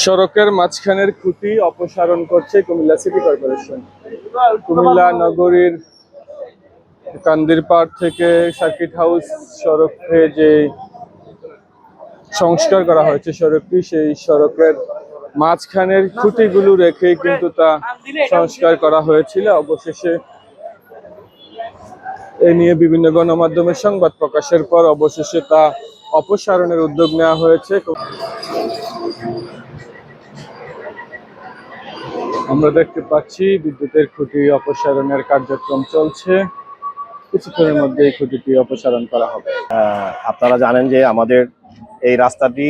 সড়কের মাঝখানের খুঁটি অপসারণ করছে কুমিল্লা সিটি কর্পোরেশন। কুমিল্লা নগরীর কান্দিরপাড় থেকে সার্কিট হাউস সড়কে যে সংস্কার করা হয়েছে সড়কটি, সেই সড়কের মাঝখানের খুঁটিগুলো রেখে কিন্তু তা সংস্কার করা হয়েছিল। অবশেষে এ নিয়ে বিভিন্ন গণমাধ্যমের সংবাদ প্রকাশের পর অবশেষে তা অপসারণের উদ্যোগ নেওয়া হয়েছে। আমরা দেখতে পাচ্ছি বিদ্যুতের খুঁটি অপসারণের কার্যক্রম চলছে। কিছুক্ষণের মধ্যে এই খুঁটিটি অপসারণ করা হবে। আপনারা জানেন যে আমাদের এই রাস্তাটি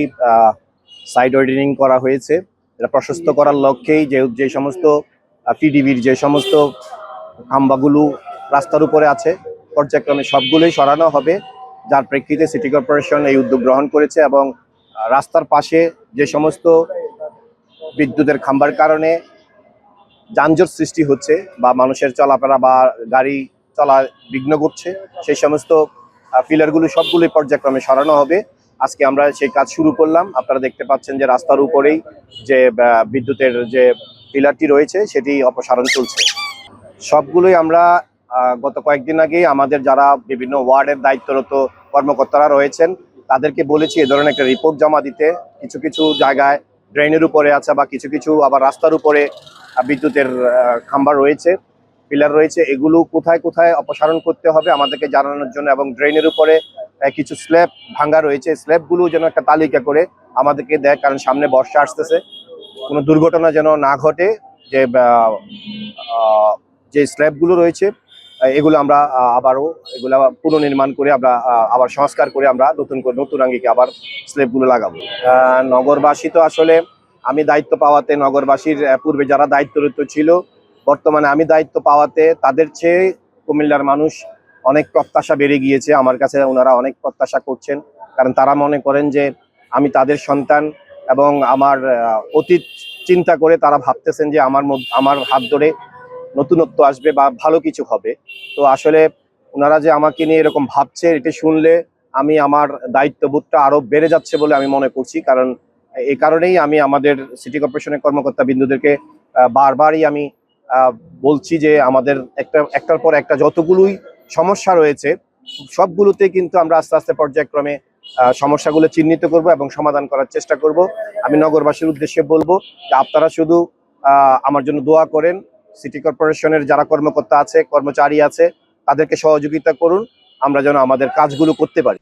সাইড ওয়েডেনিং করা হয়েছে। এটা প্রশস্ত করার লক্ষ্যেই যে সমস্ত পিডিবির যে সমস্ত খাম্বাগুলো রাস্তার উপরে আছে পর্যায়ক্রমে সবগুলোই সরানো হবে, যার প্রেক্ষিতে সিটি কর্পোরেশন এই উদ্যোগ গ্রহণ করেছে। এবং রাস্তার পাশে যে সমস্ত বিদ্যুতের খাম্বার কারণে যানজট সৃষ্টি হচ্ছে বা মানুষের চলাফেরা বা গাড়ি চলা বিঘ্ন ঘটছে, সেই সমস্ত পিলারগুলো সবগুলোই পর্যায়ক্রমে সরানো হবে। আজকে আমরা সেই কাজ শুরু করলাম। আপনারা দেখতে পাচ্ছেন যে রাস্তার উপরেই যে বিদ্যুতের যে পিলারটি রয়েছে সেটি অপসারণ চলছে। সবগুলোই আমরা গত কয়েকদিন আগেই আমাদের যারা বিভিন্ন ওয়ার্ডের দায়িত্বরত কর্মকর্তারা রয়েছেন তাদেরকে বলেছি এ ধরনের একটা রিপোর্ট জমা দিতে। কিছু কিছু জায়গায় ড্রেনের উপরে আছে বা কিছু কিছু আবার রাস্তার উপরে বিদ্যুতের খাম্বা রয়েছে, পিলার রয়েছে, এগুলো কোথায় কোথায় অপসারণ করতে হবে আমাদেরকে জানানোর জন্য। এবং ড্রেনের উপরে কিছু স্ল্যাব ভাঙ্গা রয়েছে, স্ল্যাবগুলো যেন একটা তালিকা করে আমাদেরকে দেয়, কারণ সামনে বর্ষা আসতেছে, কোনো দুর্ঘটনা যেন না ঘটে। যে স্ল্যাবগুলো রয়েছে এগুলো আমরা আবারও এগুলো পুনর্নির্মাণ করে আমরা আবার সংস্কার করে আমরা নতুন আঙ্গিকে আবার স্ল্যাবগুলো লাগাবো। নগরবাসী তো আসলে আমি দায়িত্ব পাওয়াতে, নগরবাসীর পূর্বে যারা দায়িত্বরত ছিল, বর্তমানে আমি দায়িত্ব পাওয়াতে তাদের চেয়ে কুমিল্লার মানুষ অনেক প্রত্যাশা বেড়ে গিয়েছে। আমার কাছে ওনারা অনেক প্রত্যাশা করছেন, কারণ তারা মনে করেন যে আমি তাদের সন্তান এবং আমার অতীত চিন্তা করে তারা ভাবতেছেন যে আমার হাত ধরে নতুনত্ব আসবে বা ভালো কিছু হবে। তো আসলে ওনারা যে আমাকে নিয়ে এরকম ভাবছে, এটা শুনলে আমি আমার দায়িত্ববোধটা আরো বেড়ে যাচ্ছে বলে আমি মনে করছি। কারণ এই কারণেই আমি আমাদের সিটি কর্পোরেশনের কর্মকর্তা বিন্দুদেরকে বারবারই আমি বলছি যে আমাদের একটার পর একটা যতগুলোই সমস্যা রয়েছে সবগুলোতে কিন্তু আমরা আস্তে আস্তে পর্যায়ক্রমে সমস্যাগুলো চিহ্নিত করব এবং সমাধান করার চেষ্টা করব। আমি নগরবাসীর উদ্দেশ্যে বলবো যে আপনারা শুধু আমার জন্য দোয়া করেন। সিটি কর্পোরেশনের যারা কর্মকর্তা আছে, কর্মচারী আছে, তাদেরকে সহযোগিতা করুন, আমরা যেন আমাদের কাজগুলো করতে পারি।